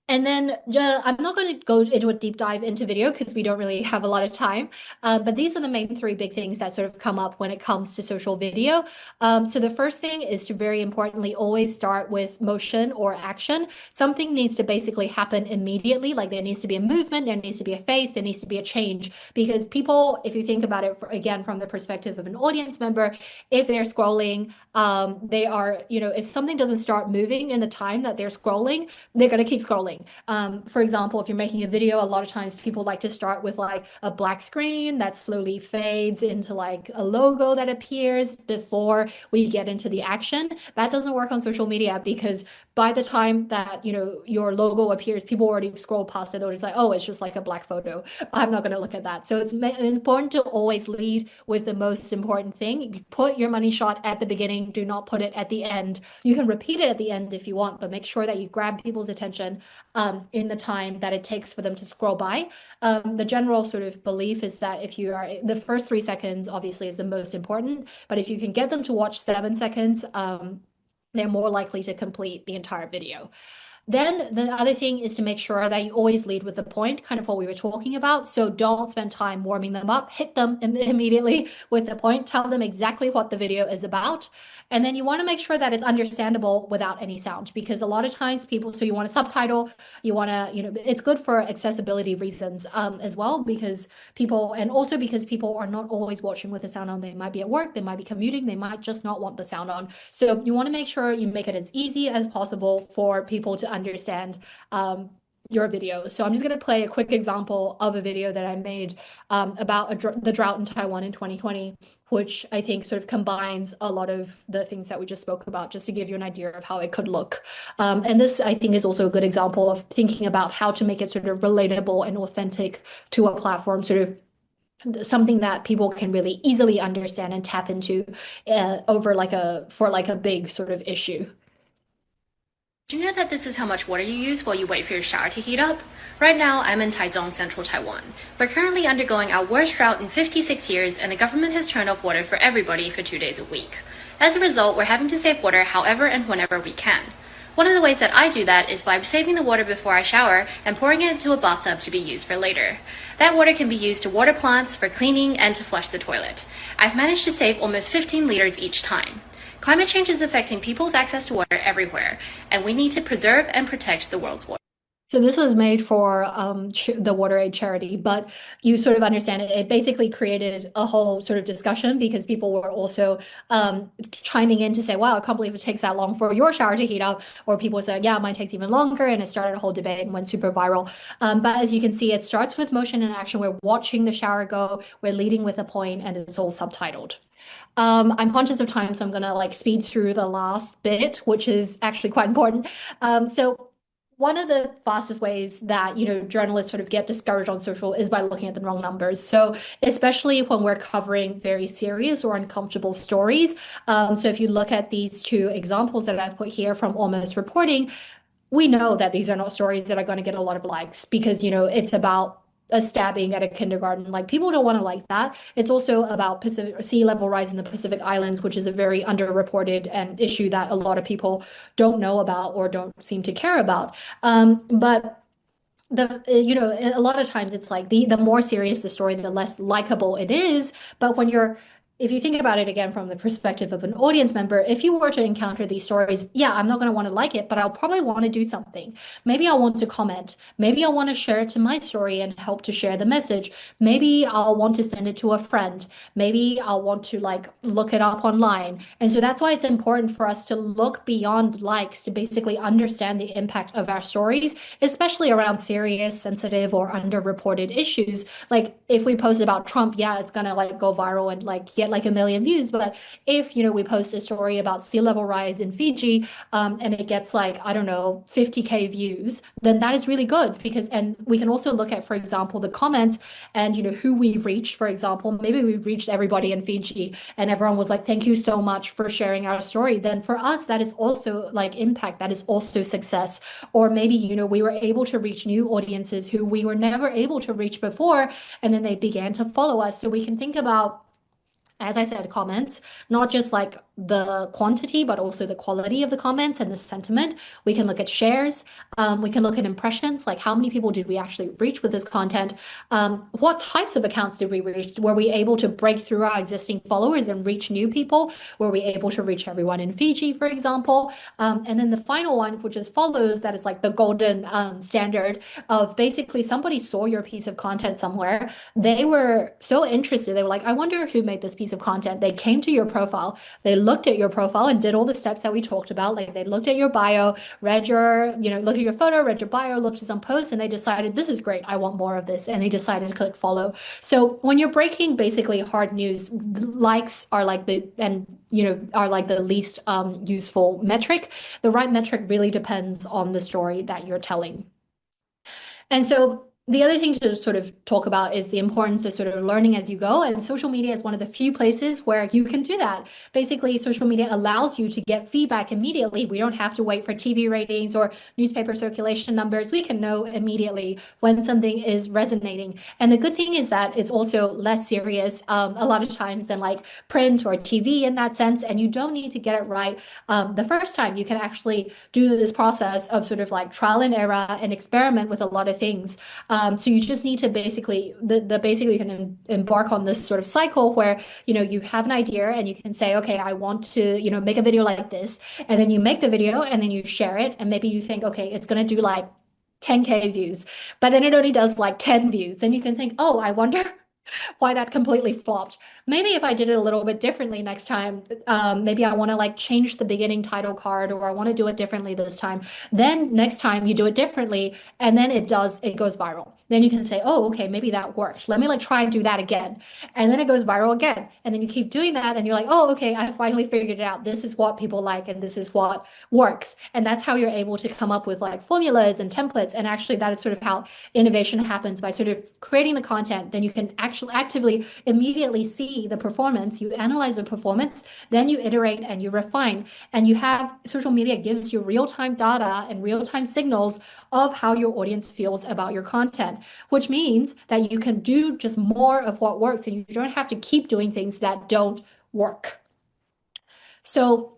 And then I'm not going to go into a deep dive into video because we don't really have a lot of time. But these are the main three big things that sort of come up when it comes to social video. So the first thing is to very importantly always start with motion or action. Something needs to basically happen immediately. Like there needs to be a movement, there needs to be a face, there needs to be a change. Because people, if you think about it again from the perspective of an audience member, if they're scrolling, they are, if something doesn't start moving in the time that they're scrolling, they're going to keep scrolling. For example, if you're making a video, a lot of times people like to start with like a black screen that slowly fades into like a logo that appears before we get into the action. That doesn't work on social media, because by the time that, your logo appears, people already scroll past it. They're just like, oh, it's just like a black photo. I'm not going to look at that. So it's important to always lead with the most important thing. You put your money shot at the beginning. Do not put it at the end. You can repeat it at the end if you want, but make sure that you grab people's attention in the time that it takes for them to scroll by. The general sort of belief is that if you are, the first 3 seconds obviously is the most important, but if you can get them to watch 7 seconds, they're more likely to complete the entire video. Then the other thing is to make sure that you always lead with the point, kind of what we were talking about. So don't spend time warming them up, hit them immediately with the point, tell them exactly what the video is about. And then you want to make sure that it's understandable without any sound, because a lot of times so you want a subtitle, you want to, it's good for accessibility reasons as well, because people are not always watching with the sound on. They might be at work, they might be commuting, they might just not want the sound on. So you want to make sure you make it as easy as possible for people to understand your video. So I'm just going to play a quick example of a video that I made about the drought in Taiwan in 2020, which I think sort of combines a lot of the things that we just spoke about, just to give you an idea of how it could look. And this, I think, is also a good example of thinking about how to make it sort of relatable and authentic to a platform, sort of something that people can really easily understand and tap into for like a big sort of issue. Do you know that this is how much water you use while you wait for your shower to heat up? Right now, I'm in Taichung, central Taiwan. We're currently undergoing our worst drought in 56 years, and the government has turned off water for everybody for 2 days a week. As a result, we're having to save water however and whenever we can. One of the ways that I do that is by saving the water before I shower and pouring it into a bathtub to be used for later. That water can be used to water plants, for cleaning, and to flush the toilet. I've managed to save almost 15 liters each time. Climate change is affecting people's access to water everywhere, and we need to preserve and protect the world's water. So this was made for the WaterAid charity, but you sort of understand it. It basically created a whole sort of discussion because people were also chiming in to say, "Wow, I can't believe it takes that long for your shower to heat up," or people said, "Yeah, mine takes even longer," and it started a whole debate and went super viral. But as you can see, it starts with motion and action. We're watching the shower go. We're leading with a point, and it's all subtitled. I'm conscious of time, so I'm gonna like speed through the last bit, which is actually quite important. So one of the fastest ways that, journalists sort of get discouraged on social is by looking at the wrong numbers. So especially when we're covering very serious or uncomfortable stories. So if you look at these two examples that I've put here from Almost Reporting, we know that these are not stories that are going to get a lot of likes because, it's about a stabbing at a kindergarten. Like people don't want to like that. It's also about Pacific sea level rise in the Pacific Islands, which is a very underreported and issue that a lot of people don't know about or don't seem to care about. But a lot of times it's like the more serious the story, the less likable it is. But if you think about it again from the perspective of an audience member, if you were to encounter these stories, yeah, I'm not going to want to like it, but I'll probably want to do something. Maybe I'll want to comment. Maybe I'll want to share it to my story and help to share the message. Maybe I'll want to send it to a friend. Maybe I'll want to like look it up online. And so that's why it's important for us to look beyond likes to basically understand the impact of our stories, especially around serious, sensitive, or underreported issues. Like if we post about Trump, yeah, it's gonna like go viral and like get like a million views. But if we post a story about sea level rise in Fiji, and it gets like, I don't know, 50K views, then that is really good and we can also look at, for example, the comments and who we reached. For example, maybe we reached everybody in Fiji and everyone was like, "Thank you so much for sharing our story." Then for us, that is also like impact, that is also success. Or maybe we were able to reach new audiences who we were never able to reach before, and then they began to follow us. So we can think about, as I said, comments, not just like the quantity, but also the quality of the comments and the sentiment. We can look at shares. We can look at impressions, like how many people did we actually reach with this content? What types of accounts did we reach? Were we able to break through our existing followers and reach new people? Were we able to reach everyone in Fiji, for example? And then the final one, which is follows, that is like the golden standard of basically somebody saw your piece of content somewhere. They were so interested. They were like, "I wonder who made this piece of content." They came to your profile. They looked at your profile and did all the steps that we talked about. Like they looked at your bio, read looked at your photo, read your bio, looked at some posts, and they decided, "This is great. I want more of this." And they decided to click follow. So when you're breaking basically hard news, likes are like the least useful metric. The right metric really depends on the story that you're telling. And so the other thing to sort of talk about is the importance of sort of learning as you go. And social media is one of the few places where you can do that. Basically, social media allows you to get feedback immediately. We don't have to wait for TV ratings or newspaper circulation numbers. We can know immediately when something is resonating. And the good thing is that it's also less serious a lot of times than like print or TV in that sense. And you don't need to get it right the first time. You can actually do this process of sort of like trial and error and experiment with a lot of things. So you just need to basically you can embark on this sort of cycle where you have an idea and you can say, "Okay, I want to make a video like this," and then you make the video and then you share it, and maybe you think, "Okay, it's gonna do like 10K views," but then it only does like 10 views. Then you can think, "Oh, I wonder why that completely flopped. Maybe if I did it a little bit differently next time, maybe I want to like change the beginning title card, or I want to do it differently this time." Then next time you do it differently, and then it goes viral. then you can say, oh, okay, maybe that worked. Let me like try and do that again. And then it goes viral again. And then you keep doing that and you're like, oh, okay, I finally figured it out. This is what people like and this is what works. And that's how you're able to come up with like formulas and templates. And actually, that is sort of how innovation happens by sort of creating the content. Then you can actually actively immediately see the performance. You analyze the performance, then you iterate and you refine. And you have social media gives you real-time data and real-time signals of how your audience feels about your content, which means that you can do just more of what works and you don't have to keep doing things that don't work. So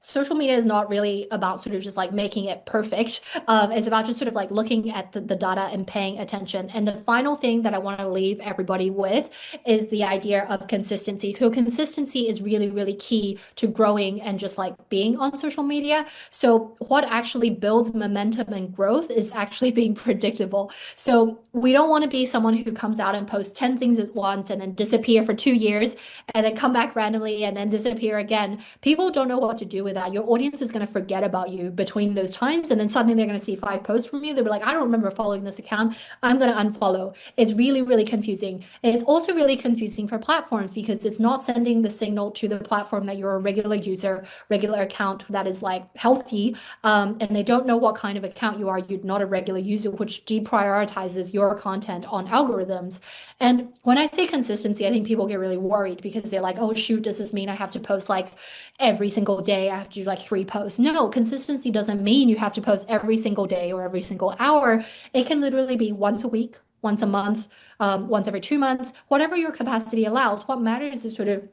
social media is not really about sort of just like making it perfect. It's about just sort of like looking at the data and paying attention. And the final thing that I want to leave everybody with is the idea of consistency. So consistency is really, really key to growing and just like being on social media. So what actually builds momentum and growth is actually being predictable. So we don't want to be someone who comes out and posts 10 things at once and then disappear for 2 years and then come back randomly and then disappear again. People don't know what to do with that. Your audience is going to forget about you between those times, and then suddenly they're going to see 5 posts from you. They'll be like, I don't remember following this account. I'm going to unfollow. It's really, really confusing. It's also really confusing for platforms because it's not sending the signal to the platform that you're a regular user, regular account that is like healthy, and they don't know what kind of account you are. You're not a regular user, which deprioritizes your content on algorithms. And when I say consistency, I think people get really worried because they're like, oh, shoot, does this mean I have to post like every single day? I have to do like 3 posts. No, consistency doesn't mean you have to post every single day or every single hour. It can literally be once a week, once a month, once every 2 months, whatever your capacity allows. What matters is sort of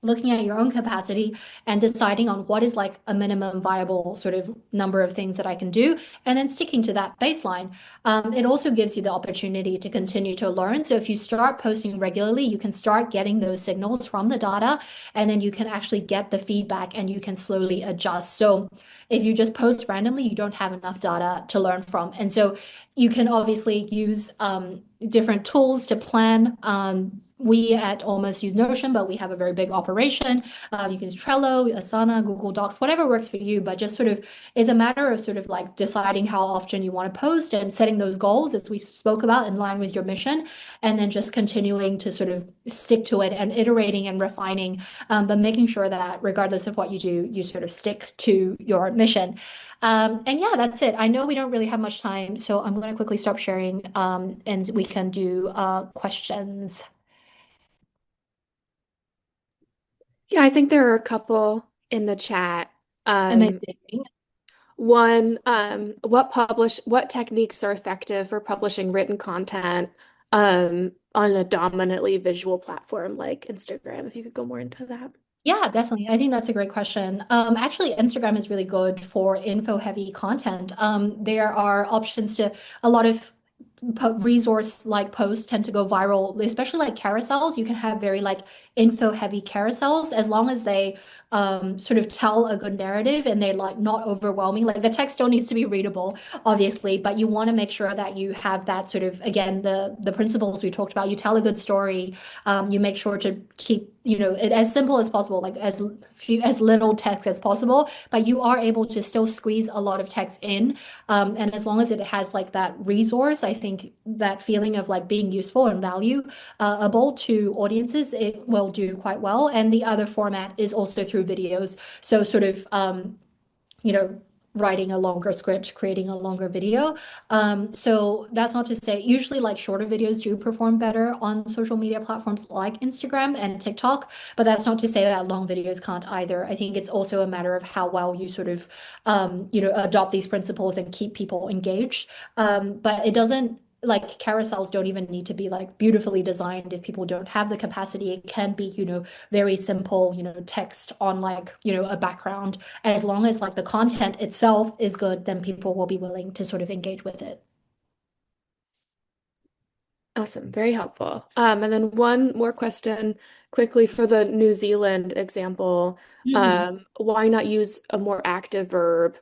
looking at your own capacity and deciding on what is like a minimum viable sort of number of things that I can do, and then sticking to that baseline. It also gives you the opportunity to continue to learn. So if you start posting regularly, you can start getting those signals from the data, and then you can actually get the feedback and you can slowly adjust. So if you just post randomly, you don't have enough data to learn from. And so you can obviously use different tools to plan. We at Almost use Notion, but we have a very big operation. You can use Trello, Asana, Google Docs, whatever works for you. But just sort of, it's a matter of sort of like deciding how often you want to post and setting those goals, as we spoke about, in line with your mission, and then just continuing to sort of stick to it and iterating and refining, but making sure that regardless of what you do, you sort of stick to your mission. And yeah, that's it. I know we don't really have much time, so I'm going to quickly stop sharing, and we can do questions. Yeah, I think there are a couple in the chat. Um, Amazing. what techniques are effective for publishing written content on a dominantly visual platform like Instagram? If you could go more into that. Yeah, definitely. I think that's a great question. Actually, Instagram is really good for info-heavy content. There are options to a lot of resource like posts tend to go viral, especially like carousels. You can have very like info heavy carousels as long as they sort of tell a good narrative and they're like not overwhelming. Like the text still needs to be readable, obviously, but you want to make sure that you have that sort of, again, the principles we talked about. You tell a good story. You make sure to keep it as simple as possible, like as little text as possible, but you are able to still squeeze a lot of text in. And as long as it has like that resource, I think that feeling of like being useful and valuable to audiences, it will do quite well. And the other format is also through videos. So sort of, you know, writing a longer script, creating a longer video. So that's not to say, usually like shorter videos do perform better on social media platforms like Instagram and TikTok, but that's not to say that long videos can't either. I think it's also a matter of how well you sort of, adopt these principles and keep people engaged. But it doesn't, like carousels don't even need to be like beautifully designed if people don't have the capacity. It can be, very simple, text on like, a background. As long as like the content itself is good, then people will be willing to sort of engage with it. Awesome, very helpful. And then one more question quickly for the New Zealand example. Mhm. Why not use a more active verb?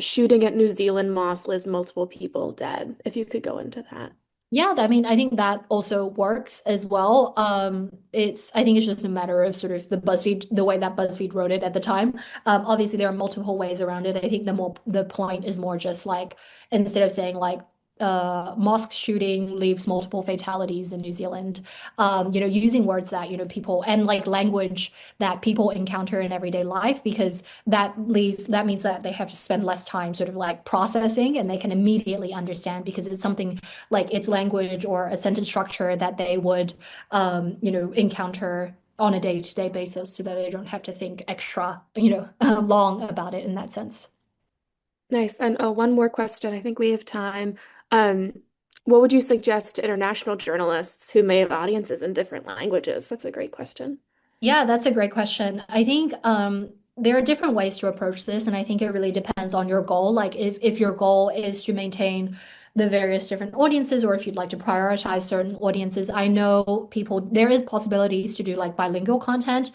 Shooting at New Zealand moss leaves multiple people dead. If you could go into that. Yeah, I mean, I think that also works as well. I think it's just a matter of sort of the way that BuzzFeed wrote it at the time. Obviously, there are multiple ways around it. I think the point is more just like instead of saying like mosque shooting leaves multiple fatalities in New Zealand. Using words that, people and like language that people encounter in everyday life, because that means that they have to spend less time sort of like processing, and they can immediately understand because it's something like it's language or a sentence structure that they would, encounter on a day-to-day basis, so that they don't have to think extra, long about it in that sense. Nice. And one more question. I think we have time. Um, what would you suggest to international journalists who may have audiences in different languages? That's a great question. Yeah, that's a great question. I think there are different ways to approach this, and I think it really depends on your goal. Like if your goal is to maintain the various different audiences, or if you'd like to prioritize certain audiences. I know there is possibilities to do like bilingual content,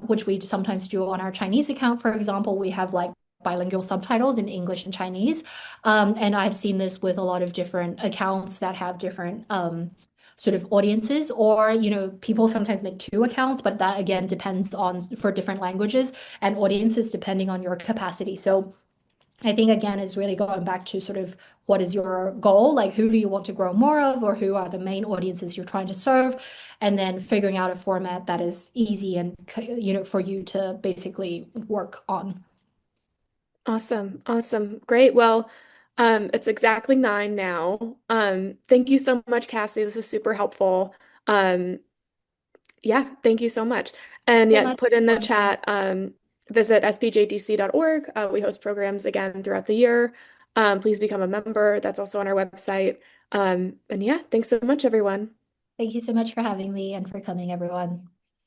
which we sometimes do on our Chinese account. For example, we have like bilingual subtitles in English and Chinese. And I've seen this with a lot of different accounts that have different sort of audiences, or people sometimes make two accounts, but that again depends on for different languages and audiences depending on your capacity. So I think again is really going back to sort of what is your goal, like who do you want to grow more of, or who are the main audiences you're trying to serve, and then figuring out a format that is easy and for you to basically work on. Awesome. Awesome. Great. Well, it's exactly 9 now. Thank you so much, Kassy. This was super helpful. Um, yeah, thank you so much. And So yeah, much. put in the chat, visit spjdc.org. We host programs again throughout the year. Please become a member. That's also on our website. And yeah, thanks so much, everyone. Thank you so much for having me and for coming, everyone.